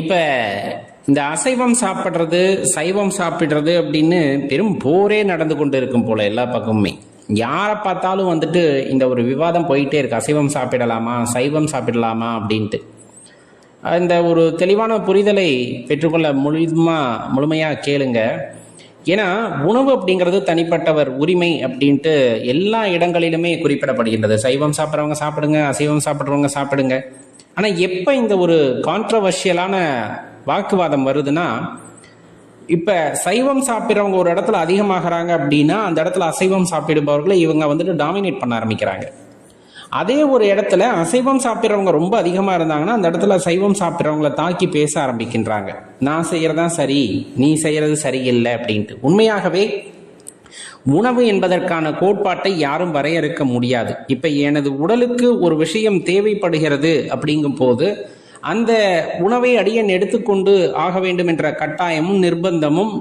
இப்போ இந்த அசைவம் சாப்பிட்றது சைவம் சாப்பிட்றது அப்படின்னு பெரும் போரே நடந்து கொண்டு இருக்கும் போல எல்லா பக்கமுமே. யாரை பார்த்தாலும் வந்துட்டு இந்த ஒரு விவாதம் போயிட்டே இருக்கு, அசைவம் சாப்பிடலாமா சைவம் சாப்பிடலாமா அப்படின்ட்டு. இந்த ஒரு தெளிவான புரிதலை பெற்றுக்கொள்ள முழுமையாக கேளுங்க. ஏன்னா உணவு அப்படிங்கிறது தனிப்பட்டவர் உரிமை அப்படின்ட்டு எல்லா இடங்களிலுமே குறிப்பிடப்படுகின்றது. சைவம் சாப்பிட்றவங்க சாப்பிடுங்க, அசைவம் சாப்பிட்றவங்க சாப்பிடுங்க. ஆனால் எப்போ இந்த ஒரு கான்ட்ரவர்ஷியலான வாக்குவாதம் வருதுன்னா, இப்போ சைவம் சாப்பிட்றவங்க ஒரு இடத்துல அதிகமாகறாங்க அப்படின்னா அந்த இடத்துல அசைவம் சாப்பிடுபவர்களை இவங்க வந்துட்டு டாமினேட் பண்ண ஆரம்பிக்கிறாங்க. அதே ஒரு இடத்துல அசைவம் சாப்பிட்றவங்க ரொம்ப அதிகமாக இருந்தாங்கன்னா அந்த இடத்துல சைவம் சாப்பிட்றவங்கள தாக்கி பேச ஆரம்பிக்கின்றாங்க. நான் செய்யறதான் சரி, நீ செய்யறது சரியில்லை அப்படின்ட்டு. உண்மையாகவே உணவு என்பதற்கான கோட்பாட்டை யாரும் வரையறுக்க முடியாது. இப்ப எனது உடலுக்கு ஒரு விஷயம் தேவைப்படுகிறது அப்படிங்கும் போது அந்த உணவை அடியன் எடுத்துக்கொண்டு ஆக வேண்டும் என்ற கட்டாயமும் நிர்பந்தமும்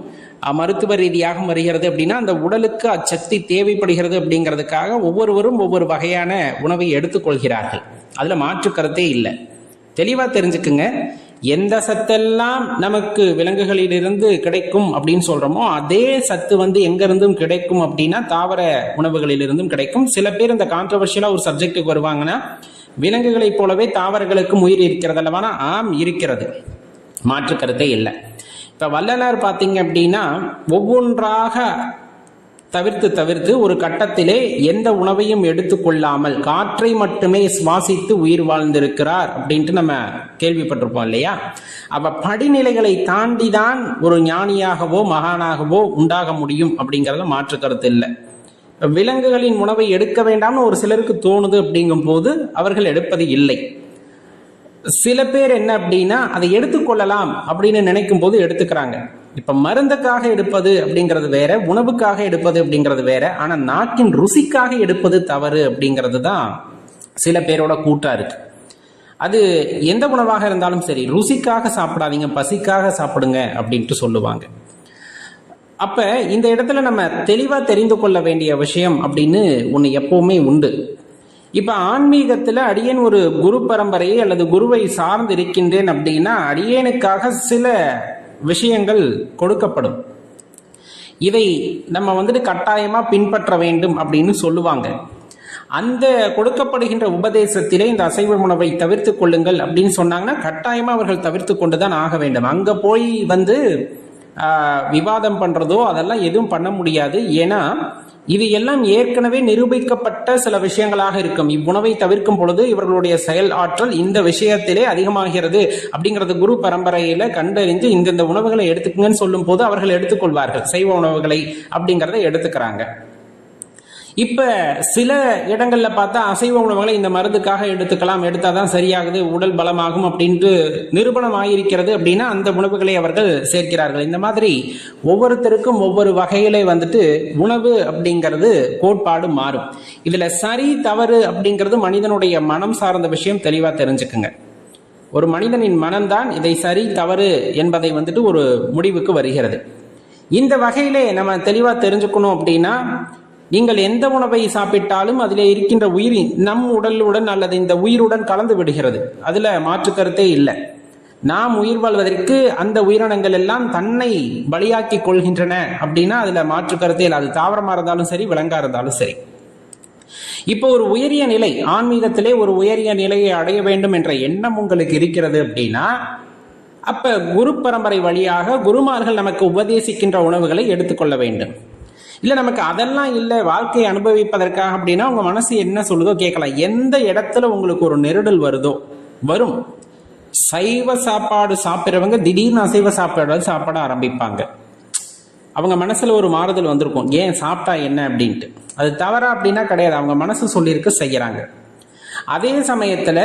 மருத்துவ ரீதியாக வருகிறது. அப்படின்னா அந்த உடலுக்கு அச்சக்தி தேவைப்படுகிறது அப்படிங்கிறதுக்காக ஒவ்வொருவரும் ஒவ்வொரு வகையான உணவை எடுத்துக்கொள்கிறார்கள். அதுல மாற்று கருத்தே இல்லை. தெளிவா தெரிஞ்சுக்குங்க. எந்த சத்தெல்லாம் நமக்கு விலங்குகளிலிருந்து கிடைக்கும் அப்படின்னு சொல்றோமோ அதே சத்து எங்கிருந்தும் கிடைக்கும் அப்படின்னா தாவர உணவுகளிலிருந்தும் கிடைக்கும். சில பேர் இந்த கான்ட்ரவர்ஷியலா ஒரு சப்ஜெக்டுக்கு வருவாங்கன்னா, விலங்குகளைப் போலவே தாவரங்களுக்கும் உயிர் இருக்கிறது அல்லவானா? ஆம், இருக்கிறது, மாற்று கருத்தே இல்லை. இப்ப வள்ளலார் பார்த்தீங்க அப்படின்னா ஒவ்வொன்றாக தவிர்த்து ஒரு கட்டத்திலே எந்த உணவையும் எடுத்துக்கொள்ளாமல் காற்றை மட்டுமே சுவாசித்து உயிர் வாழ்ந்திருக்கிறார் அப்படின்ட்டு நம்ம கேள்விப்பட்டிருப்போம் இல்லையா? அப்ப படிநிலைகளை தாண்டிதான் ஒரு ஞானியாகவோ மகானாகவோ உண்டாக முடியும் அப்படிங்கறத மாற்று கருத்து இல்லை. விலங்குகளின் உணவை எடுக்க வேண்டாம்னு ஒரு சிலருக்கு தோணுது அப்படிங்கும் போது அவர்கள் எடுப்பது இல்லை. சில பேர் என்ன அப்படின்னா அதை எடுத்துக்கொள்ளலாம் அப்படின்னு நினைக்கும் போது எடுத்துக்கிறாங்க. இப்ப மருந்துக்காக எடுப்பது அப்படிங்கிறது வேற, உணவுக்காக எடுப்பது அப்படிங்கிறது வேற. ஆனா நாக்கின் ருசிக்காக எடுப்பது தவறு அப்படிங்கிறது தான் சில பேரோட கூட்டா இருக்கு. அது எந்த உணவாக இருந்தாலும் சரி, ருசிக்காக சாப்பிடாதீங்க, பசிக்காக சாப்பிடுங்க அப்படின்ட்டு சொல்லுவாங்க. அப்ப இந்த இடத்துல நம்ம தெளிவா தெரிந்து கொள்ள வேண்டிய விஷயம் அப்படின்னு ஒண்ணு எப்பவுமே உண்டு. இப்ப ஆன்மீகத்துல அடியேன் ஒரு குரு பரம்பரையை அல்லது குருவை சார்ந்து இருக்கின்றேன் அப்படின்னா அடியேனுக்காக சில விஷயங்கள் கொடுக்கப்படும். இதை நம்ம கட்டாயமா பின்பற்ற வேண்டும் அப்படின்னு சொல்லுவாங்க. அந்த கொடுக்கப்படுகின்ற உபதேசத்திலே இந்த அசைவ உணவை தவிர்த்து கொள்ளுங்கள் அப்படின்னு சொன்னாங்கன்னா கட்டாயமா அவர்கள் தவிர்த்து கொண்டுதான் ஆக வேண்டும். அங்க போய் விவாதம் பண்றதோ அதெல்லாம் எதுவும் பண்ண முடியாது. ஏன்னா இது எல்லாம் ஏற்கனவே நிரூபிக்கப்பட்ட சில விஷயங்களாக இருக்கும். இவ்வுணவை தவிர்க்கும் பொழுது இவர்களுடைய செயல் ஆற்றல் இந்த விஷயத்திலே அதிகமாகிறது அப்படிங்கிறது குரு பரம்பரையில கண்டறிந்து இந்த உணவுகளை எடுத்துக்குங்கன்னு சொல்லும் போது அவர்கள் எடுத்துக்கொள்வார்கள். சைவ உணவுகளை அப்படிங்கிறத எடுத்துக்கிறாங்க. இப்ப சில இடங்கள்ல பார்த்தா அசைவ உணவுகளை இந்த மருந்துக்காக எடுத்துக்கலாம், எடுத்தாதான் சரியாகுது, உடல் பலமாகும் அப்படின்ட்டு நிரூபணம் ஆயிருக்கிறது அப்படின்னா அந்த உணவுகளை அவர்கள் சேர்க்கிறார்கள். இந்த மாதிரி ஒவ்வொருத்தருக்கும் ஒவ்வொரு வகையிலே உணவு அப்படிங்கிறது கோட்பாடு மாறும். இதுல சரி தவறு அப்படிங்கிறது மனிதனுடைய மனம் சார்ந்த விஷயம். தெளிவா தெரிஞ்சுக்குங்க. ஒரு மனிதனின் மனம்தான் இதை சரி தவறு என்பதை ஒரு முடிவுக்கு வருகிறது. இந்த வகையிலே நம்ம தெளிவா தெரிஞ்சுக்கணும் அப்படின்னா, நீங்கள் எந்த உணவை சாப்பிட்டாலும் அதிலே இருக்கின்ற உயிர் நம் உடலுடன் அல்லது இந்த உயிருடன் கலந்து விடுகிறது. அதுல மாற்று கருத்தே இல்லை. நாம் உயிர் வாழ்வதற்கு அந்த உயிரினங்கள் எல்லாம் தன்னை பலியாக்கி கொள்கின்றன அப்படின்னா அதுல மாற்று கருத்தே இல்லை. அது தாவரமா இருந்தாலும் சரி, விலங்கா இருந்தாலும் சரி. இப்போ ஒரு உயரிய நிலை, ஆன்மீகத்திலே ஒரு உயரிய நிலையை அடைய வேண்டும் என்ற எண்ணம் உங்களுக்கு இருக்கிறது அப்படின்னா அப்ப குரு பரம்பரை வழியாக குருமார்கள் நமக்கு உபதேசிக்கின்ற உணவுகளை எடுத்துக்கொள்ள வேண்டும். இல்ல நமக்கு அதெல்லாம் இல்லை, வாழ்க்கையை அனுபவிப்பதற்காக அப்படின்னா உங்க மனசு என்ன சொல்லுதோ கேட்கலாம். எந்த இடத்துல உங்களுக்கு ஒரு நெருடல் வருதோ வரும். சைவ சாப்பாடு சாப்பிட்றவங்க திடீர்னு அசைவ சாப்பாட ஆரம்பிப்பாங்க. அவங்க மனசுல ஒரு மாறுதல் வந்திருக்கும், ஏன் சாப்பிட்டா என்ன அப்படின்ட்டு. அது தவறா அப்படின்னா கிடையாது, அவங்க மனசு சொல்லியிருக்கு, செய்யறாங்க. அதே சமயத்துல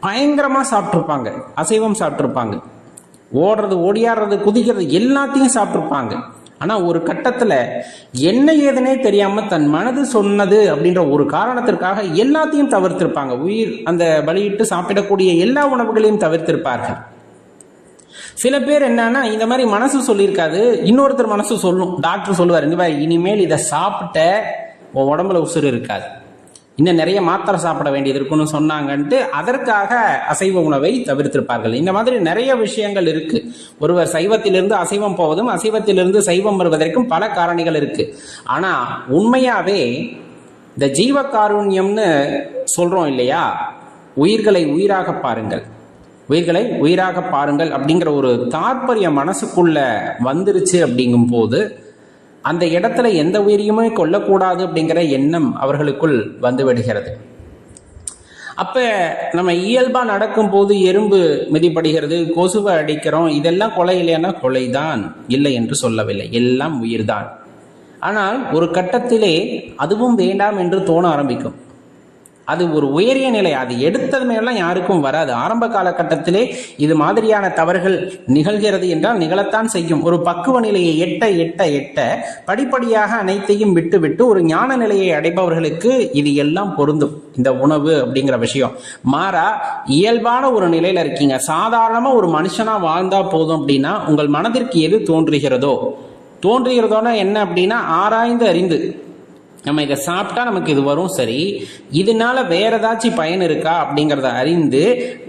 பயங்கரமா சாப்பிட்டுருப்பாங்க, அசைவம் சாப்பிட்டுருப்பாங்க, ஓடுறது ஓடியாடுறது குதிக்கிறது எல்லாத்தையும் சாப்பிட்டுருப்பாங்க. ஆனா ஒரு கட்டத்துல என்ன ஏதுனே தெரியாம தன் மனது சொன்னது அப்படின்ற ஒரு காரணத்திற்காக எல்லாத்தையும் தவிர்த்திருப்பாங்க. உயிர் அந்த பலியிட்டு சாப்பிடக்கூடிய எல்லா உணவுகளையும் தவிர்த்திருப்பார்கள். சில பேர் என்னன்னா இந்த மாதிரி மனசு சொல்லியிருக்காது, இன்னொருத்தர் மனசு சொல்லும். டாக்டர் சொல்லுவார், இனிமேல் இதை சாப்பிட்ட உன் உடம்புல உசுறு இருக்காது, இன்னும் நிறைய மாத்திரை சாப்பிட வேண்டியது இருக்குன்னு சொன்னாங்கன்ட்டு அதற்காக அசைவ உணவை தவிர்த்திருப்பார்கள். இந்த மாதிரி நிறைய விஷயங்கள் இருக்கு. ஒருவர் சைவத்திலிருந்து அசைவம் போவதும் அசைவத்திலிருந்து சைவம் வருவதற்கும் பல காரணிகள் இருக்கு. ஆனா உண்மையாவே இந்த ஜீவ காருண்யம்னு சொல்றோம் இல்லையா, உயிர்களை உயிராக பாருங்கள், உயிர்களை உயிராக பாருங்கள் அப்படிங்கிற ஒரு தாற்பயம் மனசுக்குள்ள வந்துருச்சு. அப்படிங்கும் போது அந்த இடத்துல எந்த உயிரையுமே கொல்லக்கூடாது அப்படிங்கிற எண்ணம் அவர்களுக்குள் வந்து விடுகிறது. அப்ப நம்ம இயல்பா நடக்கும் போது எறும்பு மிதிப்படுகிறது, கொசுவை அடிக்கிறோம், இதெல்லாம் கொலை இல்லைன்னா கொலைதான், இல்லை என்று சொல்லவில்லை, எல்லாம் உயிர்தான். ஆனால் ஒரு கட்டத்திலே அதுவும் வேண்டாம் என்று தோண ஆரம்பிக்கும். அது ஒரு உயரிய நிலை, அது எடுத்தது மேலாம் யாருக்கும் வராது. ஆரம்ப காலகட்டத்திலே இது மாதிரியான தவறுகள் நிகழ்கிறது என்றால் நிகழத்தான் செய்யும். ஒரு பக்குவ நிலையை எட்ட எட்ட எட்ட படிப்படியாக அனைத்தையும் விட்டு விட்டு ஒரு ஞான நிலையை அடைபவர்களுக்கு இது எல்லாம் பொருந்தும். இந்த உணவு அப்படிங்கிற விஷயம் மாறா இயல்பான ஒரு நிலையில இருக்கீங்க, சாதாரணமா ஒரு மனுஷனா வாழ்ந்தா போதும் அப்படின்னா உங்கள் மனதிற்கு எது தோன்றுகிறதோனா என்ன அப்படின்னா ஆராய்ந்து அறிந்து நம்ம இதை சாப்பிட்டா நமக்கு இது வரும், சரி இதனால வேற ஏதாச்சும் பயன் இருக்கா அப்படிங்கிறத அறிந்து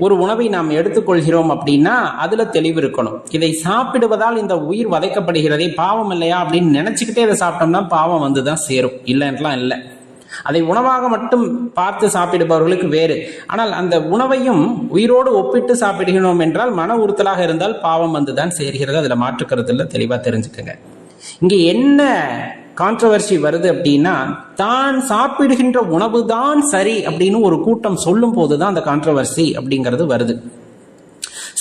ஒரு உணவை நாம் எடுத்துக்கொள்கிறோம் அப்படின்னா அதுல தெளிவு இருக்கணும். இதை சாப்பிடுவதால் இந்த உயிர் வதைக்கப்படுகிறதே பாவம் இல்லையா அப்படின்னு நினைச்சுக்கிட்டே இதை சாப்பிட்டோம்னா பாவம் வந்துதான் சேரும், இல்லைன்றலாம் இல்லை. அதை உணவாக மட்டும் பார்த்து சாப்பிடுபவர்களுக்கு வேறு. ஆனால் அந்த உணவையும் உயிரோடு ஒப்பிட்டு சாப்பிடுகிறோம் என்றால் மன உறுத்தலாக இருந்தால் பாவம் வந்துதான் சேர்கிறது. அதுல மாற்றுக்கருத்துல தெளிவா தெரிஞ்சுக்கங்க. இங்க என்ன கான்ட்ரவர்சி வருது அப்படின்னா, தான் சாப்பிடுகின்ற உணவு தான் சரி அப்படின்னு ஒரு கூட்டம் சொல்லும் போதுதான் அந்த கான்ட்ரவர்சி அப்படிங்கிறது வருது.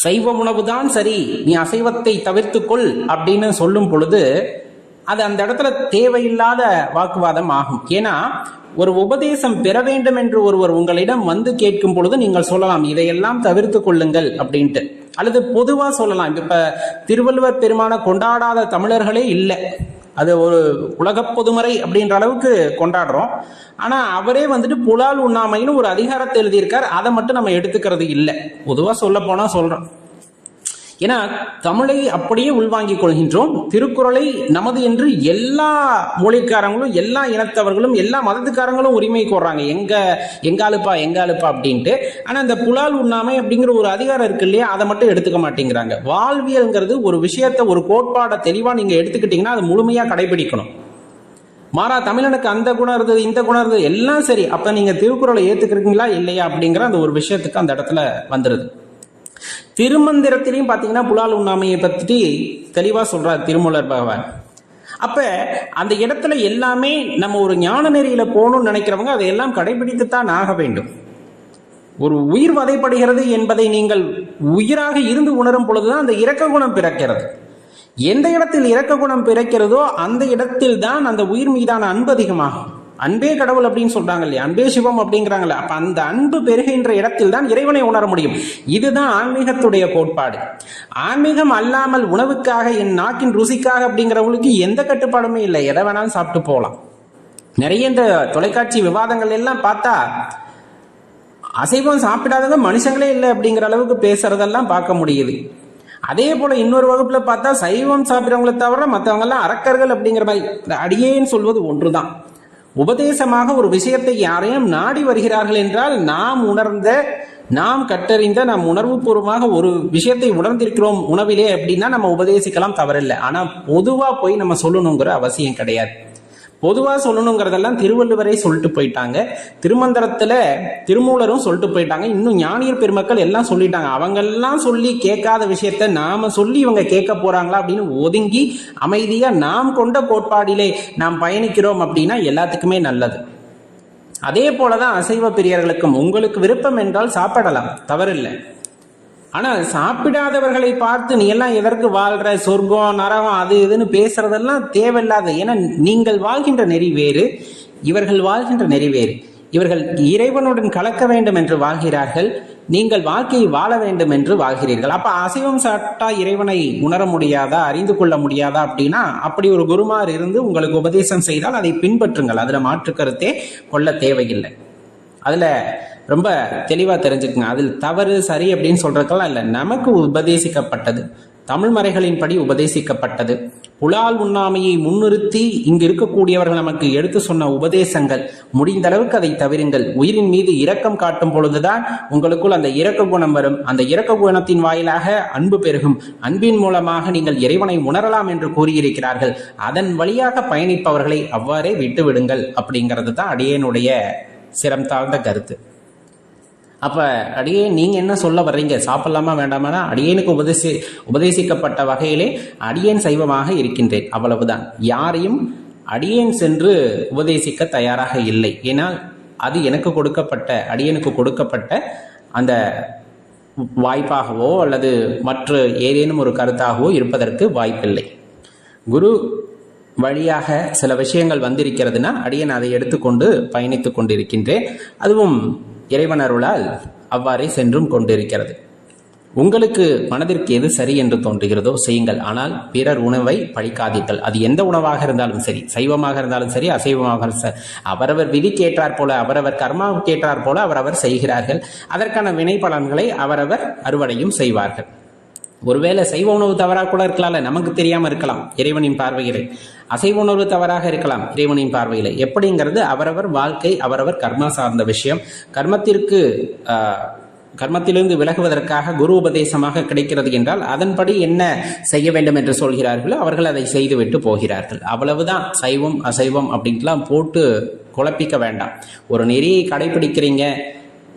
சைவ உணவு தான் சரி, நீ அசைவத்தை தவிர்த்துக்கொள் அப்படின்னு சொல்லும் பொழுது அது அந்த இடத்துல தேவையில்லாத வாக்குவாதம் ஆகும். ஏன்னா ஒரு உபதேசம் பெற வேண்டும் என்று ஒருவர் உங்களிடம் வந்து கேட்கும் பொழுது நீங்கள் சொல்லலாம் இதையெல்லாம் தவிர்த்து கொள்ளுங்கள் அப்படின்ட்டு, அல்லது பொதுவா சொல்லலாம். இப்ப திருவள்ளுவர் பெருமான கொண்டாடாத தமிழர்களே இல்லை, அது ஒரு உலக பொதுமறை அப்படின்ற அளவுக்கு கொண்டாடுறோம். ஆனா அவரே வந்துட்டு புலால் உண்ணாமைன்னு ஒரு அதிகாரத்தை எழுதியிருக்கார், அதை மட்டும் நம்ம எடுத்துக்கிறது இல்லை. பொதுவா சொல்ல போனா சொல்றோம். ஏன்னா தமிழை அப்படியே உள்வாங்கிக் கொள்கின்றோம். திருக்குறளை நமது என்று எல்லா மொழிக்காரங்களும் எல்லா இனத்தவர்களும் எல்லா மதத்துக்காரங்களும் உரிமை கோர்றாங்க, எங்காளுப்பா அப்படின்ட்டு. ஆனா இந்த புலால் உண்ணாமை அப்படிங்கிற ஒரு அதிகாரம் இருக்கு இல்லையா, அதை மட்டும் எடுத்துக்க மாட்டேங்கிறாங்க. வாழ்வியல்ங்கிறது ஒரு விஷயத்தை ஒரு கோட்பாடை தெளிவா நீங்க எடுத்துக்கிட்டீங்கன்னா அது முழுமையா கடைபிடிக்கணும். மாறா தமிழனுக்கு அந்த குணம் இருந்தது இந்த குணம் இருந்தது எல்லாம் சரி, அப்ப நீங்க திருக்குறளை ஏத்துக்கிறீங்களா இல்லையா அப்படிங்கிற அந்த ஒரு விஷயத்துக்கு அந்த இடத்துல வந்துருது. திருமந்திரத்திலையும் பாத்தீங்கன்னா புலால் உண்ணாமையை பத்தி தெளிவா சொல்றார் திருமூலர் பகவான். அப்ப அந்த இடத்துல எல்லாமே நம்ம ஒரு ஞான நெறியில போகணும்னு நினைக்கிறவங்க அதையெல்லாம் கடைபிடித்துத்தான் ஆக வேண்டும். ஒரு உயிர் வதைப்படுகிறது என்பதை நீங்கள் உயிராக இருந்து உணரும் பொழுதுதான் அந்த இரக்க குணம் பிறக்கிறது. எந்த இடத்தில் இரக்க குணம் பிறக்கிறதோ அந்த இடத்தில் தான் அந்த உயிர் மீதான அன்பு அதிகமாகும். அன்பே கடவுள் அப்படின்னு சொல்றாங்க இல்லையா, அன்பே சிவம் அப்படிங்கிறாங்கல்ல, அப்ப அந்த அன்பு பெருகின்ற இடத்தில் தான் இறைவனை உணர முடியும். இதுதான் ஆன்மீகத்துடைய கோட்பாடு. ஆன்மீகம் அல்லாமல் உணவுக்காக என் நாக்கின் ருசிக்காக அப்படிங்கிறவங்களுக்கு எந்த கட்டுப்பாடுமே இல்லை, எதை வேணாலும் சாப்பிட்டு போகலாம். நிறைய இந்த தொலைக்காட்சி விவாதங்கள் எல்லாம் பார்த்தா அசைவம் சாப்பிடாதவங்க மனுஷங்களே இல்லை அப்படிங்கிற அளவுக்கு பேசுறதெல்லாம் பார்க்க முடியுது. அதே போல இன்னொரு வகுப்புல பார்த்தா சைவம் சாப்பிட்றவங்களை தவிர மற்றவங்க எல்லாம் அரக்கர்கள் அப்படிங்கிற மாதிரி. அடியேன்னு சொல்வது ஒன்றுதான். உபதேசமாக ஒரு விஷயத்தை யாரையும் நாடி வருகிறார்கள் என்றால் நாம் உணர்ந்த, நாம் கற்றறிந்த, நாம் உணர்வு பூர்வமாக ஒரு விஷயத்தை உணர்ந்திருக்கிறோம் உணவிலே அப்படின்னா நம்ம உபதேசிக்கலாம், தவறில்லை. ஆனா பொதுவா போய் நம்ம சொல்லணுங்கிற அவசியம் கிடையாது. பொதுவா சொல்லணுங்கிறதெல்லாம் திருவள்ளுவரை சொல்லிட்டு போயிட்டாங்க, திருமந்திரத்துல திருமூலரும் சொல்லிட்டு போயிட்டாங்க, இன்னும் ஞானியர் பெருமக்கள் எல்லாம் சொல்லிட்டாங்க. அவங்கெல்லாம் சொல்லி கேட்காத விஷயத்த நாம சொல்லி இவங்க கேட்க போறாங்களா அப்படின்னு ஒதுங்கி அமைதியா நாம் கொண்ட கோட்பாடிலே நாம் பயணிக்கிறோம் அப்படின்னா எல்லாத்துக்குமே நல்லது. அதே போலதான் அசைவ பிரியர்களுக்கும் உங்களுக்கு விருப்பம் என்றால் சாப்பிடலாம், தவறில்லை. ஆனா சாப்பிடாதவர்களை பார்த்து நீ எல்லாம் எதற்கு வாழ்ற, சொர்க்கம் நரகம் அது இதுன்னு பேசுறதெல்லாம் தேவையில்லாத. ஏன்னா நீங்கள் வாழ்கின்ற நெறி வேறு, இவர்கள் வாழ்கின்ற நெறி வேறு. இவர்கள் இறைவனுடன் கலக்க வேண்டும் என்று வாழ்கிறார்கள், நீங்கள் வாழ்க்கையை வாழ வேண்டும் என்று வாழ்கிறீர்கள். அப்ப அசைவம் சாப்பிட்டா இறைவனை உணர முடியாதா, அறிந்து கொள்ள முடியாதா அப்படின்னா அப்படி ஒரு குருமார் இருந்து உங்களுக்கு உபதேசம் செய்தால் அதை பின்பற்றுங்கள், அதுல மாற்று கருத்தே கொள்ள தேவையில்லை. அதுல ரொம்ப தெளிவா தெரிஞ்சுக்குங்க. அதில் தவறு சரி அப்படின்னு சொல்றதுக்கெல்லாம் இல்லை. நமக்கு உபதேசிக்கப்பட்டது, தமிழ் மறைகளின்படி உபதேசிக்கப்பட்டது, புலால் உண்ணாமையை முன்னிறுத்தி இங்கு இருக்கக்கூடியவர்கள் நமக்கு எடுத்து சொன்ன உபதேசங்கள், முடிந்த அளவுக்கு அதை தவிருங்கள். உயிரின் மீது இரக்கம் காட்டும் பொழுதுதான் உங்களுக்குள் அந்த இரக்க குணம் வரும். அந்த இரக்க குணத்தின் வாயிலாக அன்பு பெருகும். அன்பின் மூலமாக நீங்கள் இறைவனை உணரலாம் என்று கூறியிருக்கிறார்கள். அதன் வழியாக பயணிப்பவர்களை அவ்வாறே விட்டு விடுங்கள் அப்படிங்கிறது தான் அடியேனுடைய சிரம் தாழ்ந்த கருத்து. அப்ப அடியே நீங்க என்ன சொல்ல வர்றீங்க, சாப்பிடலாமா வேண்டாமா? அடியேனுக்கு உபதேசிக்கப்பட்ட வகையிலே அடியேன் சைவமாக இருக்கின்றேன், அவ்வளவுதான். யாரையும் அடியேன் சென்று உபதேசிக்க தயாராக இல்லை. ஏனால் அது எனக்கு கொடுக்கப்பட்ட, அடியேனுக்கு கொடுக்கப்பட்ட அந்த வாய்ப்பாகவோ அல்லது மற்ற ஏதேனும் ஒரு கருத்தாகவோ இருப்பதற்கு வாய்ப்பில்லை. குரு வழியாக சில விஷயங்கள் வந்திருக்கிறதுனா அடியேன் அதை எடுத்துக்கொண்டு பயணித்து கொண்டிருக்கின்றேன். அதுவும் இறைவன் அருளால் அவ்வாறே சென்றும் கொண்டிருக்கிறது. உங்களுக்கு மனதிற்கு எது சரி என்று தோன்றுகிறதோ செய்யுங்கள். ஆனால் பிறர் உணவை பழிக்காதீர்கள். அது எந்த உணவாக இருந்தாலும் சரி, சைவமாக இருந்தாலும் சரி, அசைவமாக அவரவர் விதி கேட்டார் போல, அவரவர் கர்மாவுக்கு கேட்டார் போல அவரவர் செய்கிறார்கள். அதற்கான வினை பலன்களை அவரவர் அறுவடையும் செய்வார்கள். ஒருவேளை சைவ உணவு தவறாக கூட இருக்கலாம்ல, நமக்கு தெரியாம இருக்கலாம் இறைவனின் பார்வையிலே. அசைவ உணவு தவறாக இருக்கலாம் இறைவனின் பார்வையிலே. எப்படிங்கிறது அவரவர் வாழ்க்கை, அவரவர் கர்மா சார்ந்த விஷயம். கர்மத்திலிருந்து விலகுவதற்காக குரு உபதேசமாக கிடைக்கிறது என்றால் அதன்படி என்ன செய்ய வேண்டும் என்று சொல்கிறார்களோ அவர்கள் அதை செய்துவிட்டு போகிறார்கள். அவ்வளவுதான். சைவம் அசைவம் அப்படின்ட்டுலாம் போட்டு குழப்பிக்க வேண்டாம். ஒரு நெறியை கடைபிடிக்கிறீங்க,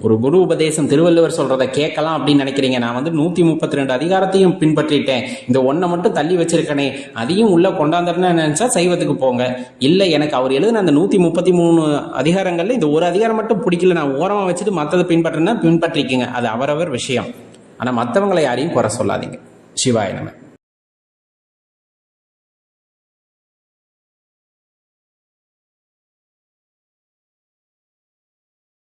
ஒரு குரு உபதேசம் திருவள்ளுவர் சொல்றதை கேட்கலாம் அப்படின்னு நினைக்கிறீங்க. நான் 132 அதிகாரத்தையும் பின்பற்றிட்டேன், இந்த ஒன்றை மட்டும் தள்ளி வச்சிருக்கனே அதையும் உள்ள கொண்டாந்துறேன்னு நினைச்சா சைவத்துக்கு போங்க. இல்லை, எனக்கு அவர் எழுதின அந்த 133 அதிகாரங்கள்ல இந்த ஒரு அதிகாரம் மட்டும் பிடிக்கல, நான் ஓரமா வச்சுட்டு மற்றதை பின்பற்றினா பின்பற்றிக்குங்க. அது அவரவர் விஷயம். ஆனா மற்றவங்களை யாரையும் குறை சொல்லாதீங்க. சிவாய நம.